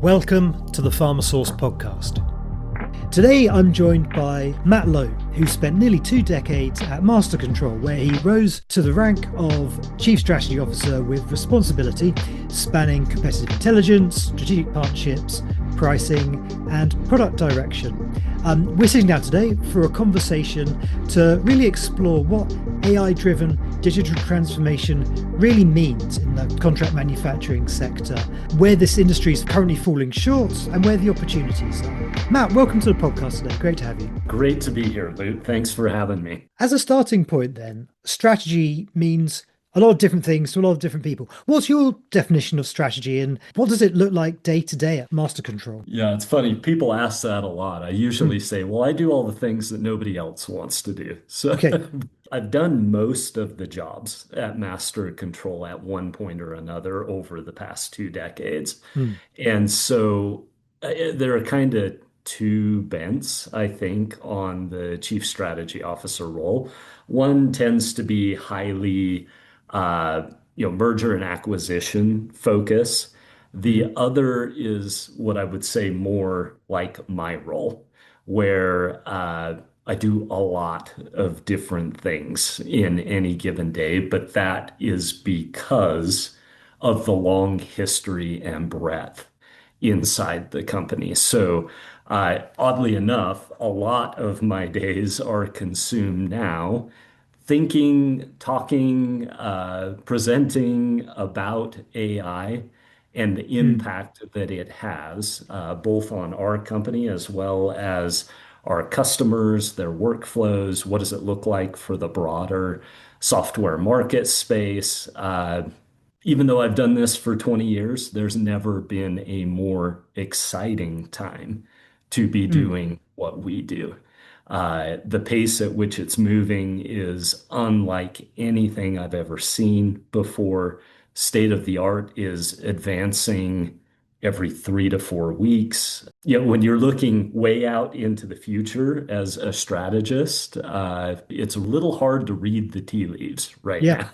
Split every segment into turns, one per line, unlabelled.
Welcome to the Pharma Source podcast. Today I'm joined by Matt Lowe, who spent nearly 2 decades at MasterControl, where he rose to the rank of Chief Strategy Officer with responsibility spanning competitive intelligence, strategic partnerships, pricing, and product direction. We're sitting down today for a conversation to really explore what AI-driven digital transformation really means in the contract manufacturing sector, where this industry is currently falling short and where the opportunities are. Matt, welcome to the podcast today. Great to have you.
Great to be here, Luke. Thanks for having me.
As a starting point then, strategy means a lot of different things to a lot of different people. What's your definition of strategy and what does it look like day to day at MasterControl?
Yeah, it's funny. People ask that a lot. I usually say, well, I do all the things that nobody else wants to do. So
Okay.
I've done most of the jobs at MasterControl at one point or another over the past 2 decades. And so there are kind of two bents, I think, on the chief strategy officer role. One tends to be highly merger and acquisition focus. The other is what I would say more like my role, where I do a lot of different things in any given day, but that is because of the long history and breadth inside the company. So, oddly enough, a lot of my days are consumed now thinking, talking, presenting about AI and the impact that it has, both on our company as well as our customers, their workflows. What does it look like for the broader software market space? Even though I've done this for 20 years, there's never been a more exciting time to be doing what we do. The pace at which it's moving is unlike anything I've ever seen before. State of the art is advancing every 3 to 4 weeks. When you're looking way out into the future as a strategist, it's a little hard to read the tea leaves right now.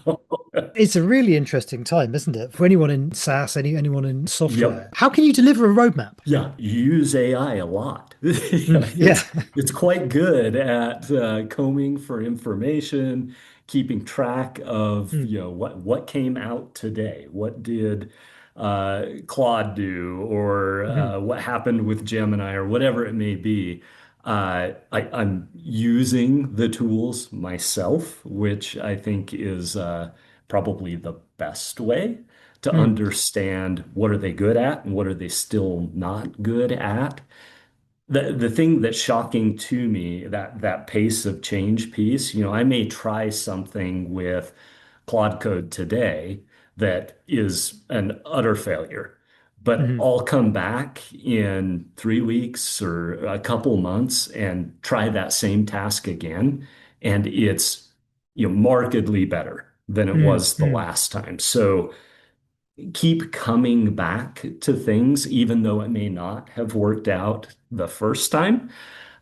It's a really interesting time, isn't it? For anyone in SaaS, anyone in software.
Yep.
How can you deliver a roadmap?
Yeah, you use AI a lot.
Yeah.
It's quite good at combing for information, keeping track of what came out today. What did Claude do, or what happened with Gemini, or whatever it may be. I'm using the tools myself, which I think is probably the best way to understand what are they good at and what are they still not good at. The thing that's shocking to me, that pace of change piece, I may try something with Claude Code today that is an utter failure, but I'll come back in 3 weeks or a couple months and try that same task again, and it's markedly better than it was the last time. So keep coming back to things, even though it may not have worked out the first time.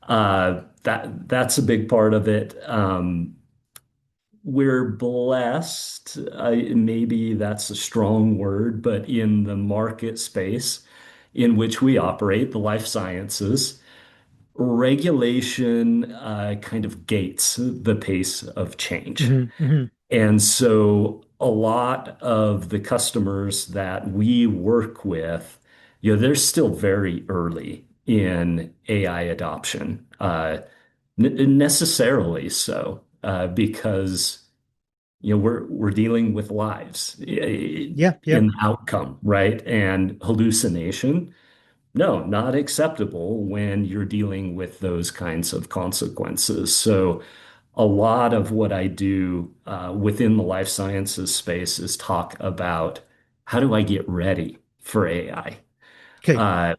That's a big part of it. We're blessed, maybe that's a strong word, but in the market space in which we operate, the life sciences, regulation kind of gates the pace of change. And so a lot of the customers that we work with, they're still very early in AI adoption, necessarily so, because we're dealing with lives in outcome, right? And hallucination. No, not acceptable when you're dealing with those kinds of consequences. So a lot of what I do within the life sciences space is talk about how do I get ready for AI?
Okay.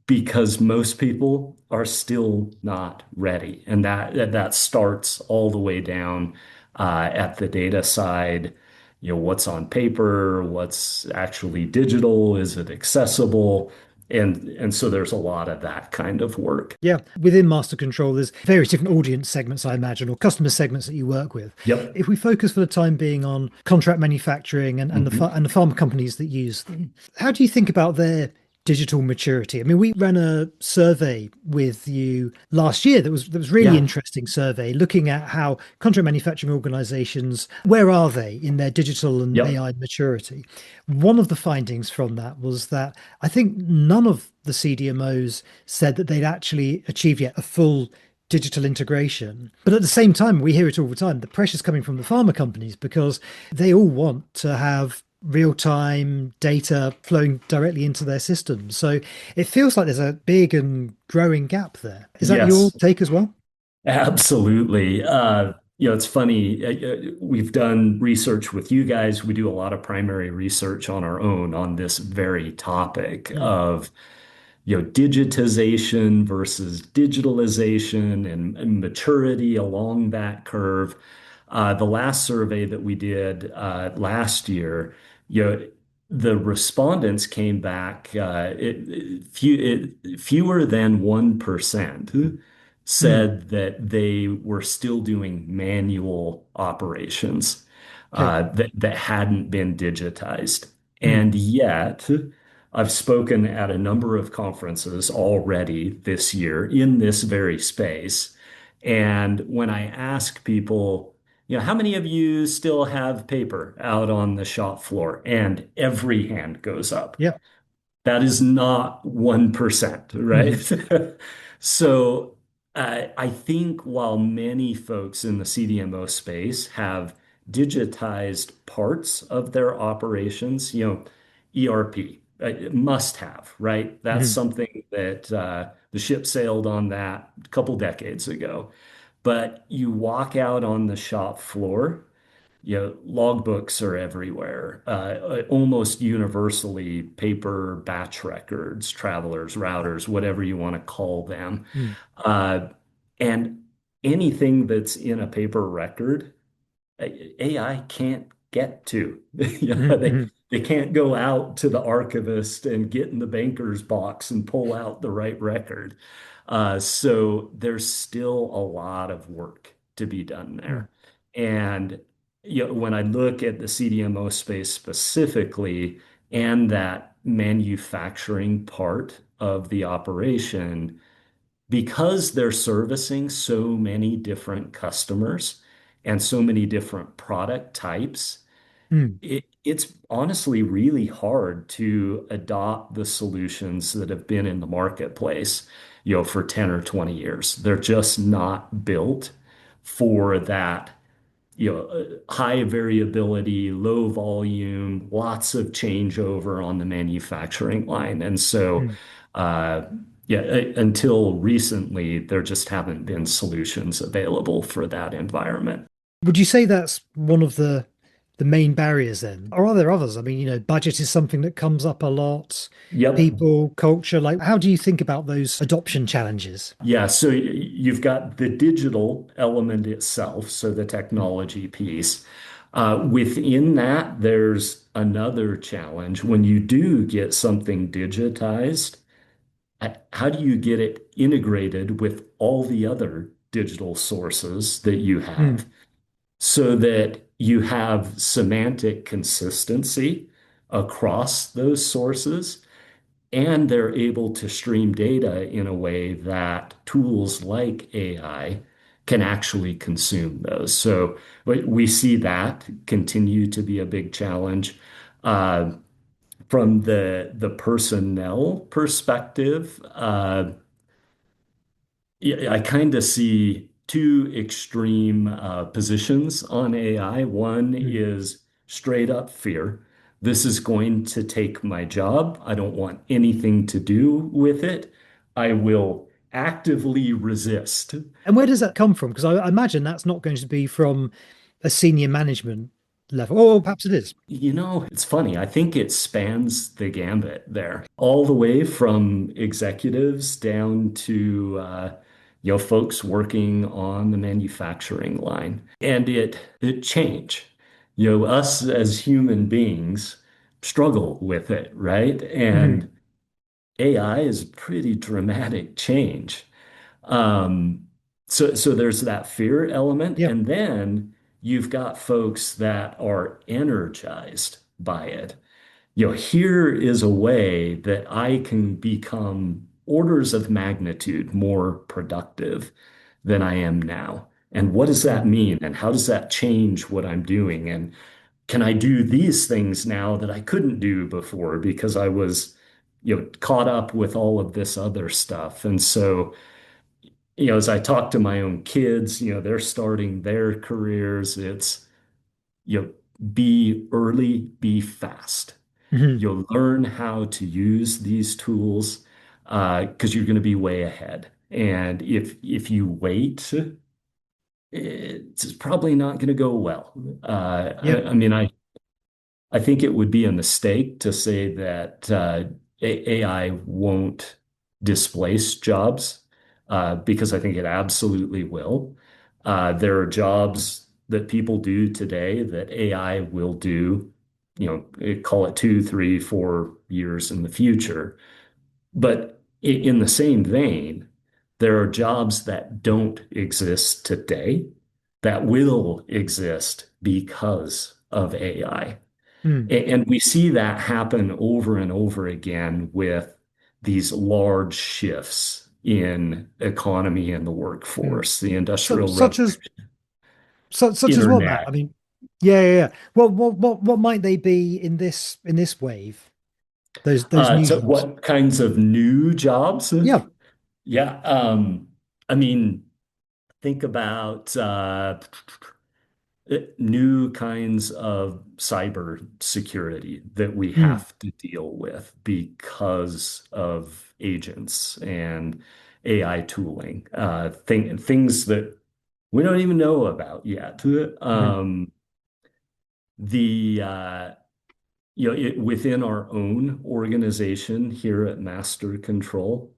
Because most people are still not ready. And that starts all the way down at the data side. What's on paper, what's actually digital, is it accessible? And so there's a lot of that kind of work.
Yeah. Within MasterControl, there's various different audience segments, I imagine, or customer segments that you work with.
Yep.
If we focus for the time being on contract manufacturing and the pharma companies that use them, how do you think about their digital maturity? I mean, we ran a survey with you last year that was really
Yeah.
interesting survey looking at how contract manufacturing organizations, where are they in their digital and
Yep.
AI maturity? One of the findings from that was that I think none of the CDMOs said that they'd actually achieved yet a full digital integration. But at the same time, we hear it all the time. The pressure's coming from the pharma companies because they all want to have real-time data flowing directly into their systems. So it feels like there's a big and growing gap there. Is that your
Yes.
take as well?
Absolutely. It's funny. We've done research with you guys. We do a lot of primary research on our own on this very topic
Mm,
of, digitization versus digitalization and maturity along that curve. The last survey that we did last year, you know, the respondents came back fewer than 1%
mm,
said that they were still doing manual operations
okay.
that hadn't been digitized.
Mm,
And yet, I've spoken at a number of conferences already this year in this very space. And when I ask people, how many of you still have paper out on the shop floor? And every hand goes up.
yeah.
That is not 1%, right?
Mhm,
So I think while many folks in the CDMO space have digitized parts of their operations, ERP, must have, right? That's
mhm,
something that the ship sailed on that a couple decades ago. But you walk out on the shop floor, logbooks are everywhere. Almost universally, paper batch records, travelers, routers, whatever you want to call them.
mm,
Uh, and anything that's in a paper record, AI can't get to.
mhm,
They
mhm,
they can't go out to the archivist and get in the banker's box and pull out the right record. So there's still a lot of work to be done
mm,
there. And when I look at the CDMO space specifically and that manufacturing part of the operation, because they're servicing so many different customers and so many different product types,
mm,
it's honestly really hard to adopt the solutions that have been in the marketplace, for 10 or 20 years. They're just not built for that, high variability, low volume, lots of changeover on the manufacturing line. And so,
mm.
uh, yeah, until recently, there just haven't been solutions available for that environment.
Would you say that's one of the main barriers then? Or are there others? I mean, budget is something that comes up a lot.
Yep.
People, culture, like how do you think about those adoption challenges?
Yeah, so you've got the digital element itself, so the
Mm,
technology piece. Within that, there's another challenge. When you do get something digitized, how do you get it integrated with all the other digital sources that you
mm,
have so that you have semantic consistency across those sources? And they're able to stream data in a way that tools like AI can actually consume those. So we see that continue to be a big challenge. Uh, from the personnel perspective, yeah, I kind of see two extreme positions on AI. One
mm.
is straight up fear. This is going to take my job. I don't want anything to do with it. I will actively resist.
And where does that come from? Because I imagine that's not going to be from a senior management level, or perhaps it is.
It's funny. I think it spans the gambit there, all the way from executives down to folks working on the manufacturing line. And it change. Us as human beings struggle with it, right?
Mhm.
And AI is a pretty dramatic change. Um, so there's that fear element,
Yeah.
and then you've got folks that are energized by it. here is a way that I can become orders of magnitude more productive than I am now. And what does that
Mm.
mean? And how does that change what I'm doing? And can I do these things now that I couldn't do before because I was, caught up with all of this other stuff? And so, as I talk to my own kids, they're starting their careers. It's, you know, be early, be fast.
Mhm.
You'll learn how to use these tools because you're going to be way ahead. And if you wait, it's probably not going to go well.
Yep.
I mean, I think it would be a mistake to say that AI won't displace jobs because I think it absolutely will. There are jobs that people do today that AI will do, call it 2, 3, 4 years in the future. But in the same vein, there are jobs that don't exist today that will exist because of AI.
Mm.
And we see that happen over and over again with these large shifts in economy and the
Mm.
workforce, the
So,
industrial
such as
revolution,
such as what, Matt? I
internet.
mean, yeah, yeah, yeah. What might they be in this wave? Those new
So
jobs.
what kinds of new jobs?
Yeah.
Yeah. I mean, think about new kinds of cyber security that we
Mm.
have to deal with because of agents and AI tooling, things that we don't even know about yet.
Mhm.
The Within our own organization here at Master Control,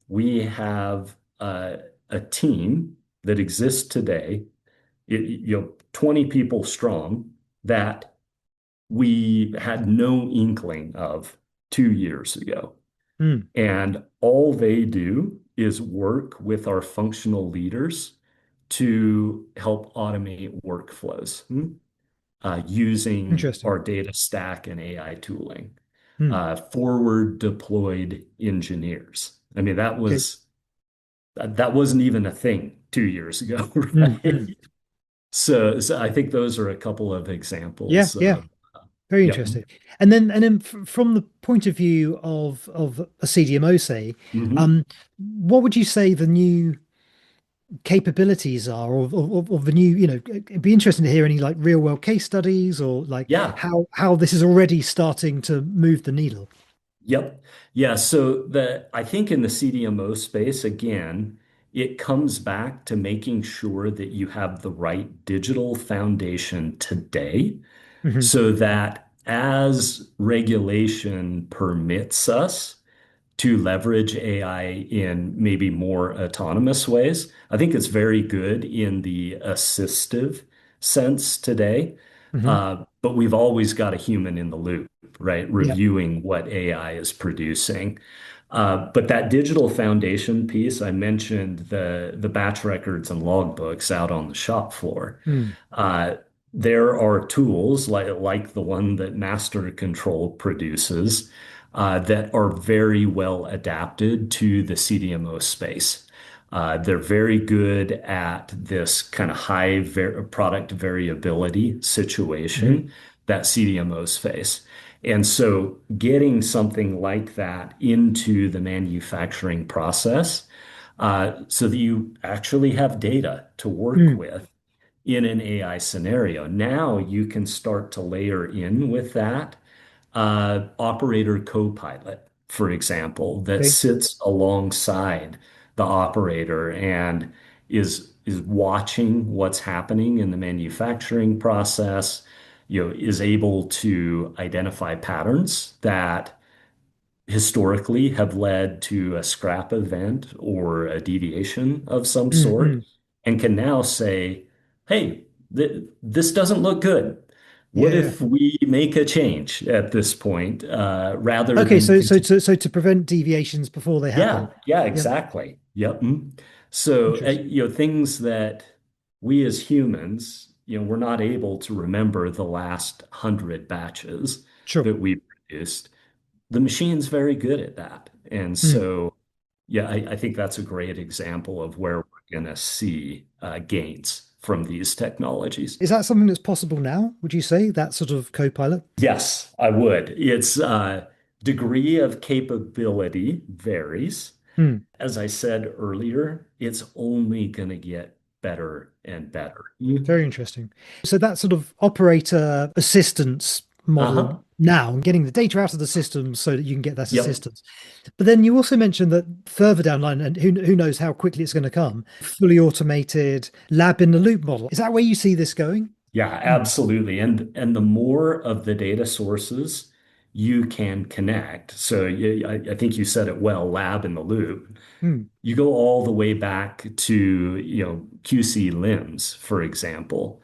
we have a team that exists today, 20 people strong, that we had no inkling of 2 years ago.
Mm.
And all they do is work with our functional leaders to help automate workflows using
Interesting.
our data stack and AI tooling.
Mm.
Forward deployed engineers. I mean,
Okay.
that wasn't even a thing 2 years ago,
Mm.
right?
Mm.
So I think those are a couple of
Yeah,
examples
yeah.
of,
Very
yep.
interesting. And then from the point of view of a CDMO, say,
Hmm.
what would you say the new capabilities are of the new, it'd be interesting to hear any like real world case studies or like
Yeah.
how this is already starting to move the needle.
Yep. Yeah. So I think in the CDMO space, again, it comes back to making sure that you have the right digital foundation today
Hmm.
so that as regulation permits us to leverage AI in maybe more autonomous ways. I think it's very good in the assistive sense today,
Hmm.
but we've always got a human in the loop, right?
Yeah.
Reviewing what AI is producing. But that digital foundation piece, I mentioned the batch records and logbooks out on the shop floor.
Mm.
Uh, there are tools like the one that MasterControl produces that are very well adapted to the CDMO space. They're very good at this kind of high product variability
Hmm.
situation that CDMOs face. And so getting something like that into the manufacturing process so that you actually have data to work
Mm.
with in an AI scenario. Now you can start to layer in with that operator co-pilot, for example, that
Okay.
sits alongside the operator and is watching what's happening in the manufacturing process, is able to identify patterns that historically have led to a scrap event or a deviation of some
Mm.
sort,
Mm.
and can now say, hey, this doesn't look good. What
Yeah.
if we make a change at this point rather
Okay.
than continue?
So to prevent deviations before they happen.
Yeah, yeah,
Yeah.
exactly. Yep. So,
Interesting.
things that we as humans, we're not able to remember the last 100 batches
Sure.
that we produced, the machine's very good at that. And
Mm.
so, yeah, I think that's a great example of where we're going to see gains from these technologies.
Is that something that's possible now, would you say, that sort of co-pilot?
Yes, I would. Its degree of capability varies.
Mm.
As I said earlier, it's only going to get better and better.
Very interesting. So that sort of operator assistance model
Uh-huh.
now and getting the data out of the system so that you can get that
Yep.
assistance. But then you also mentioned that further down the line, and who knows how quickly it's going to come, fully automated lab in the loop model. Is that where you see this going?
Yeah,
Mm.
absolutely. And the more of the data sources you can connect. So I think you said it well, lab in the loop.
Mm.
You go all the way back to, QC limbs, for example.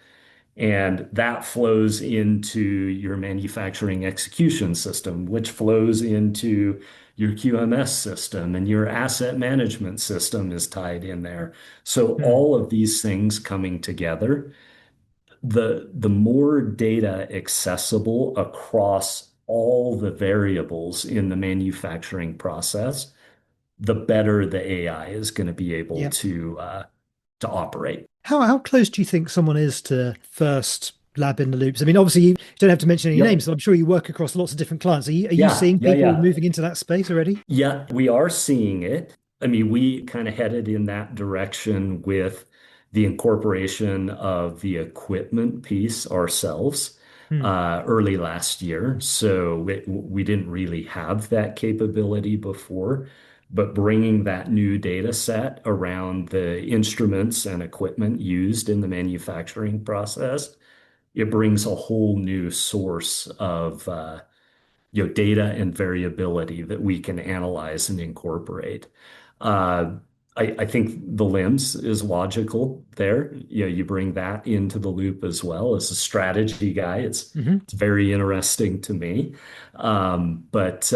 And that flows into your manufacturing execution system, which flows into your QMS system, and your asset management system is tied in there. So
Mm.
all of these things coming together, the more data accessible across all the variables in the manufacturing process, the better the AI is going to be able
Yeah.
to operate.
How close do you think someone is to first lab in the loops? I mean, obviously you don't have to mention any names,
Yep.
but I'm sure you work across lots of different clients. Are you
Yeah.
seeing
Yeah.
people
Yeah.
moving into that space already?
Yeah, we are seeing it. I mean, we kind of headed in that direction with the incorporation of the equipment piece ourselves
Hmm.
early last year. So we didn't really have that capability before, but bringing that new data set around the instruments and equipment used in the manufacturing process, it brings a whole new source of data and variability that we can analyze and incorporate. Uh, I think the limbs is logical there. You bring that into the loop as well. As a strategy guy,
Hmm.
it's very interesting to me. But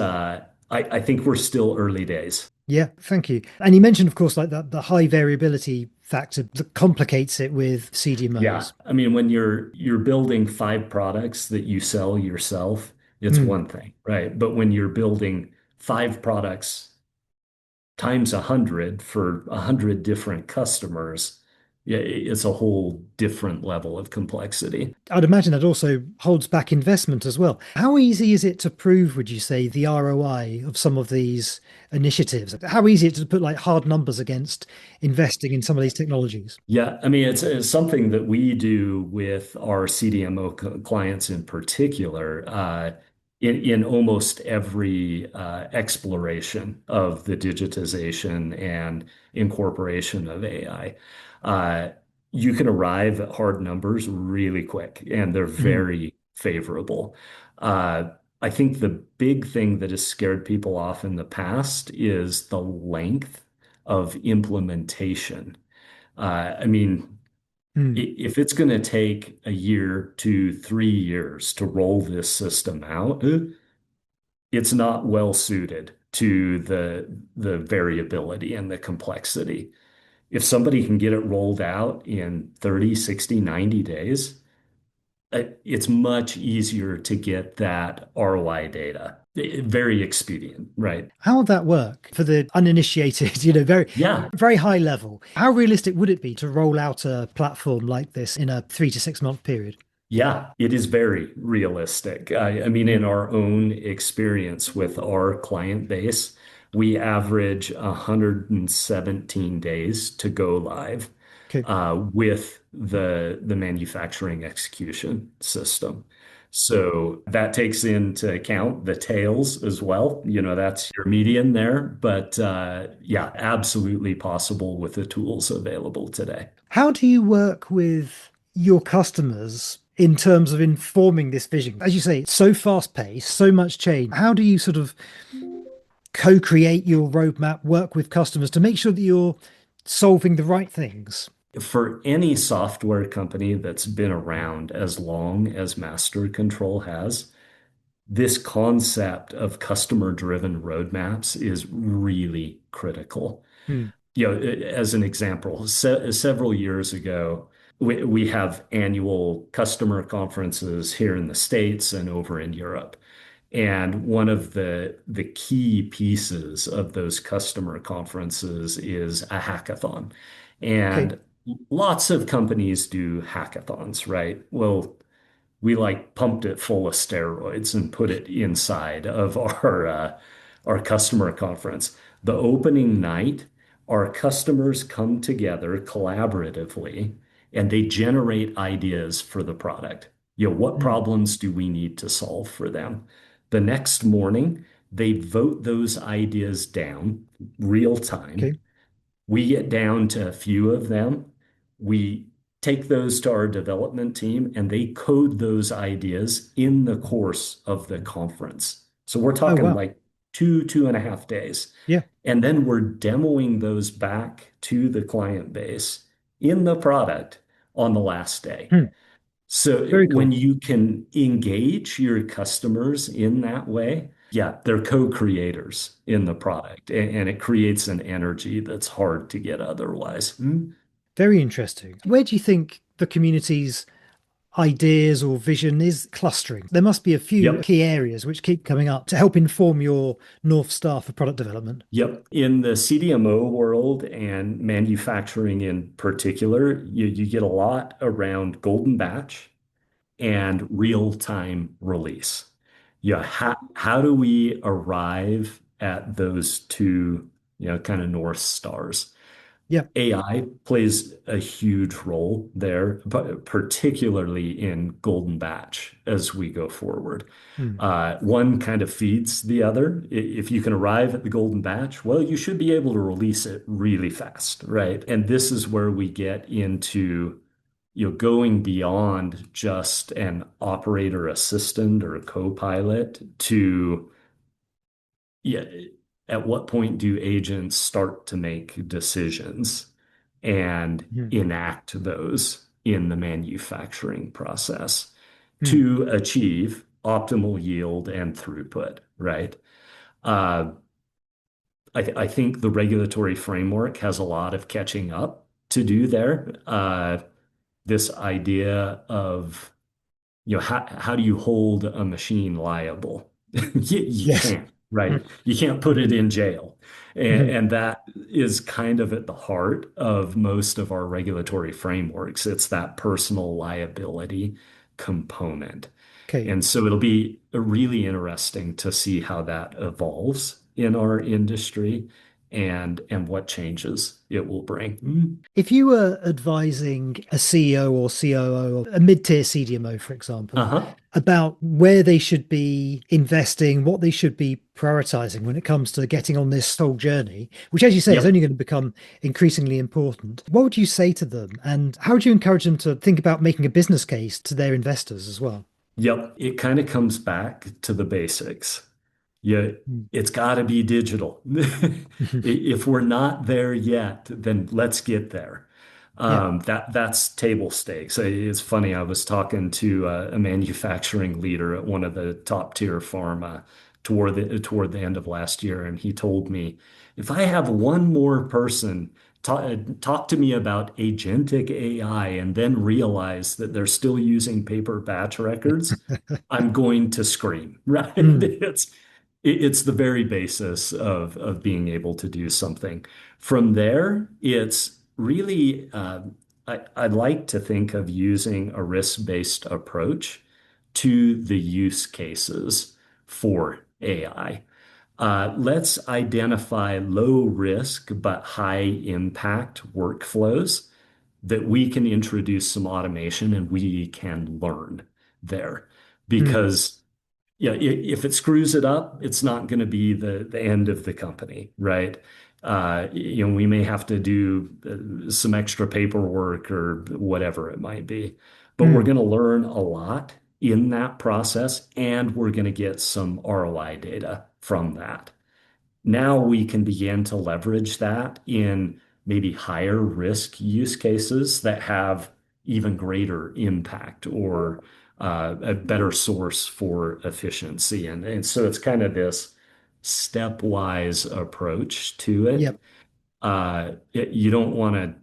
I think we're still early days.
Yeah, thank you. And you mentioned, of course, like the high variability factor that complicates it with
Yeah.
CDMOs.
I mean, when you're building five products that you sell yourself, it's
Hmm.
one thing, right? But when you're building five products times 100 for 100 different customers, yeah, it's a whole different level of complexity.
I'd imagine that also holds back investment as well. How easy is it to prove, would you say, the ROI of some of these initiatives? How easy is it to put like hard numbers against investing in some of these technologies?
Yeah, I mean, it's something that we do with our CDMO clients in particular, in almost every exploration of the digitization and incorporation of AI. Uh, you can arrive at hard numbers really quick, and they're
Mhm.
very favorable. Uh, I think the big thing that has scared people off in the past is the length of implementation. I mean,
Mm.
if it's going to take a year to 3 years to roll this system out, it's not well suited to the variability and the complexity. If somebody can get it rolled out in 30, 60, 90 days, it's much easier to get that ROI data. Very expedient, right?
How would that work for the uninitiated, very,
Yeah,
very high level? How realistic would it be to roll out a platform like this in a 3 to 6 month period?
Yeah, it is very realistic. I mean, in
Mm.
our own experience with our client base, we average 117 days to go live
Okay.
with the manufacturing execution system. So that takes into account the tails as well. That's your median there. But yeah, absolutely possible with the tools available today.
How do you work with your customers in terms of informing this vision? As you say, it's so fast paced, so much change. How do you sort of co-create your roadmap, work with customers to make sure that you're solving the right things?
For any software company that's been around as long as MasterControl has, this concept of customer-driven roadmaps is really critical.
Hmm.
As an example, several years ago, we have annual customer conferences here in the States and over in Europe. And one of the key pieces of those customer conferences is a hackathon.
Okay.
And lots of companies do hackathons, right? Well, we like pumped it full of steroids and put it inside of our customer conference. The opening night, our customers come together collaboratively and they generate ideas for the product. What
Mm.
problems do we need to solve for them? The next morning, they vote those ideas down real time.
Okay.
We get down to a few of them. We take those to our development team and they code those ideas in the course of the conference. So we're
Oh,
talking
wow.
like 2.5 days.
Yeah.
And then we're demoing those back to the client base in the product on the last day.
Hmm.
So
Very
when
cool.
you can engage your customers in that way, yeah, they're co-creators in the product, and it creates an energy that's hard to get otherwise.
Very interesting. Where do you think the community's ideas or vision is clustering? There must be a few
Yep.
key areas which keep coming up to help inform your North Star for product development.
Yep. In the CDMO world and manufacturing in particular, you get a lot around golden batch and real-time release. Yeah, how do we arrive at those two, kind of North Stars?
Yeah.
AI plays a huge role there, but particularly in golden batch as we go forward.
Hmm.
One kind of feeds the other. If you can arrive at the golden batch, well, you should be able to release it really fast, right? And this is where we get into, going beyond just an operator assistant or a co-pilot to, yeah, at what point do agents start to make decisions and
Hmm.
enact those in the manufacturing process
Hmm.
to achieve optimal yield and throughput, right? Uh, I think the regulatory framework has a lot of catching up to do there. This idea of how do you hold a machine liable? You
Yes.
can't, right?
Hmm.
You can't put it in jail. And,
Hmm.
and that is kind of at the heart of most of our regulatory frameworks. It's that personal liability component.
Okay.
And so it'll be really interesting to see how that evolves in our industry and what changes it will bring.
If you were advising a CEO or COO of a mid-tier CDMO, for example,
Uh-huh.
about where they should be investing, what they should be prioritizing when it comes to getting on this whole journey, which, as you say, is only
Yep.
going to become increasingly important, what would you say to them? And how would you encourage them to think about making a business case to their investors as well?
Yep. It kind of comes back to the basics. Yeah,
Mm.
it's got to be digital. If we're not there yet, then let's get there.
Yeah.
That's table stakes. It's funny. I was talking to a manufacturing leader at one of the top tier pharma toward the end of last year, and he told me, if I have one more person talk to me about agentic AI and then realize that they're still using paper batch records, I'm going to scream, right?
Mm.
It's the very basis of being able to do something. From there, it's really I'd like to think of using a risk-based approach to the use cases for AI. Let's identify low risk but high impact workflows that we can introduce some automation and we can learn there.
Mm.
Because if it screws it up, it's not going to be the end of the company, right? We may have to do some extra paperwork or whatever it might be, but we're
Mm.
going to learn a lot in that process, and we're going to get some ROI data from that. Now we can begin to leverage that in maybe higher risk use cases that have even greater impact or a better source for efficiency. And so it's kind of this stepwise approach to it.
Yep.
You don't want to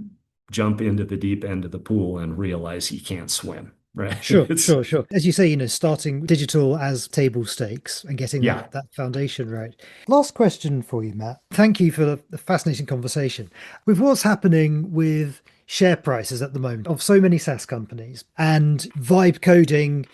jump into the deep end of the pool and realize you can't swim. right?
Sure,
It's
sure, sure. As you say, starting digital as table stakes and getting
yeah.
that foundation right. Last question for you, Matt. Thank you for the fascinating conversation. With what's happening with share prices at the moment of so many SaaS companies and vibe coding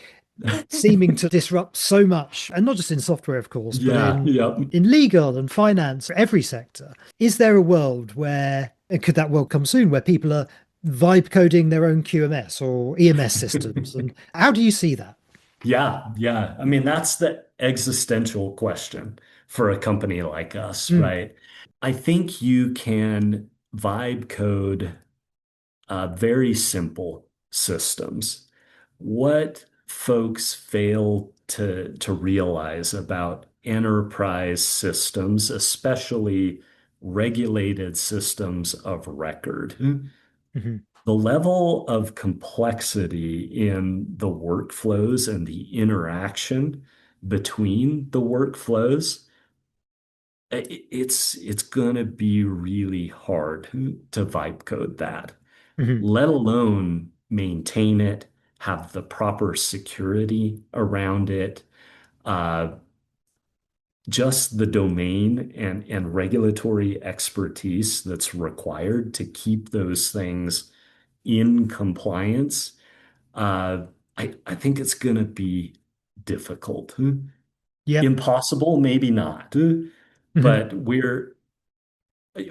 seeming to disrupt so much, and not just in software, of course, but
Yeah, yeah.
in legal and finance, every sector. Is there a world where, and could that world come soon, where people are vibe coding their own QMS or EMS systems? And how do you see that?
Yeah, yeah. I mean, that's the existential question for a company like us,
Mm,
right? I think you can vibe code very simple systems. What folks fail to realize about enterprise systems, especially regulated systems of record,
mhm,
the level of complexity in the workflows and the interaction between the workflows, it's going to be really hard to vibe code that,
mhm.
let alone maintain it, have the proper security around it, uh, just the domain and regulatory expertise that's required to keep those things in compliance. Uh, I think it's going to be difficult.
Yep.
Impossible, maybe not.
Mhm,
But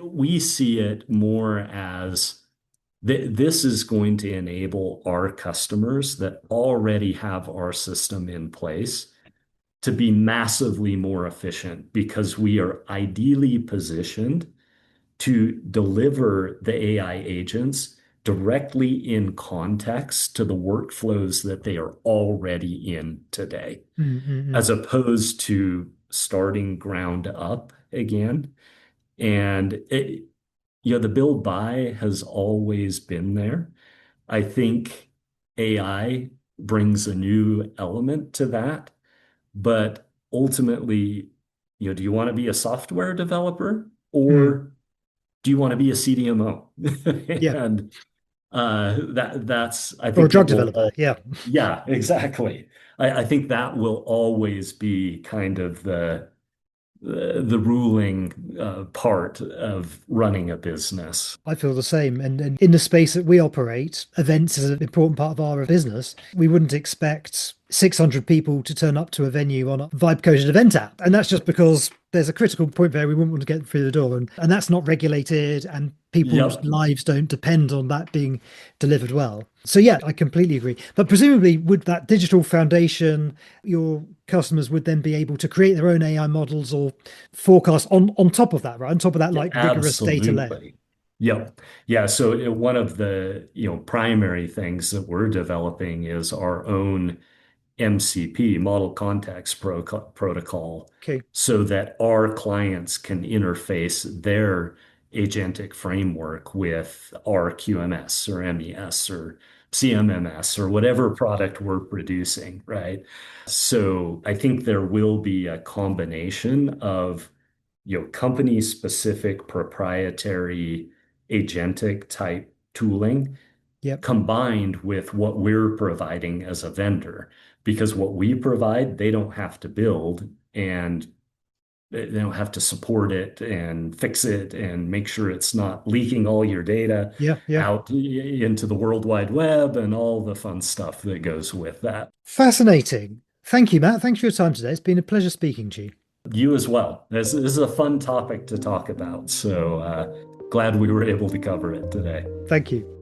we see it more as this is going to enable our customers that already have our system in place to be massively more efficient because we are ideally positioned to deliver the AI agents directly in context to the workflows that they are already in today,
mm, mm, mm.
as opposed to starting ground up again. And the build buy has always been there. I think AI brings a new element to that, but ultimately, do you want to be a software developer
Mm.
or do you want to be a CDMO?
Yeah.
And that's I
Or a
think
drug
it will
developer.
all
Yeah.
yeah, exactly. I think that will always be kind of the ruling part of running a business.
I feel the same. And in the space that we operate, events is an important part of our business. We wouldn't expect 600 people to turn up to a venue on a vibe coded event app. And that's just because there's a critical point there we wouldn't want to get through the door. And that's not regulated, and people's
Yep,
lives don't depend on that being delivered well. So, yeah, I completely agree. But presumably, with that digital foundation, your customers would then be able to create their own AI models or forecast on top of that, right? On top of that, like rigorous data layer.
absolutely. Yep. Yeah. So one of the primary things that we're developing is our own MCP, Model Context Protocol,
Okay.
so that our clients can interface their agentic framework with our QMS or MES or CMMS or whatever product we're producing, right? So I think there will be a combination of, company specific proprietary agentic type tooling
Yep.
combined with what we're providing as a vendor. Because what we provide, they don't have to build and they don't have to support it and fix it and make sure it's not leaking all your data
Yeah. Yeah.
out into the World Wide Web and all the fun stuff that goes with that.
Fascinating. Thank you, Matt. Thanks for your time today. It's been a pleasure speaking to you.
You as well. This is a fun topic to talk about. So glad we were able to cover it today.
Thank you.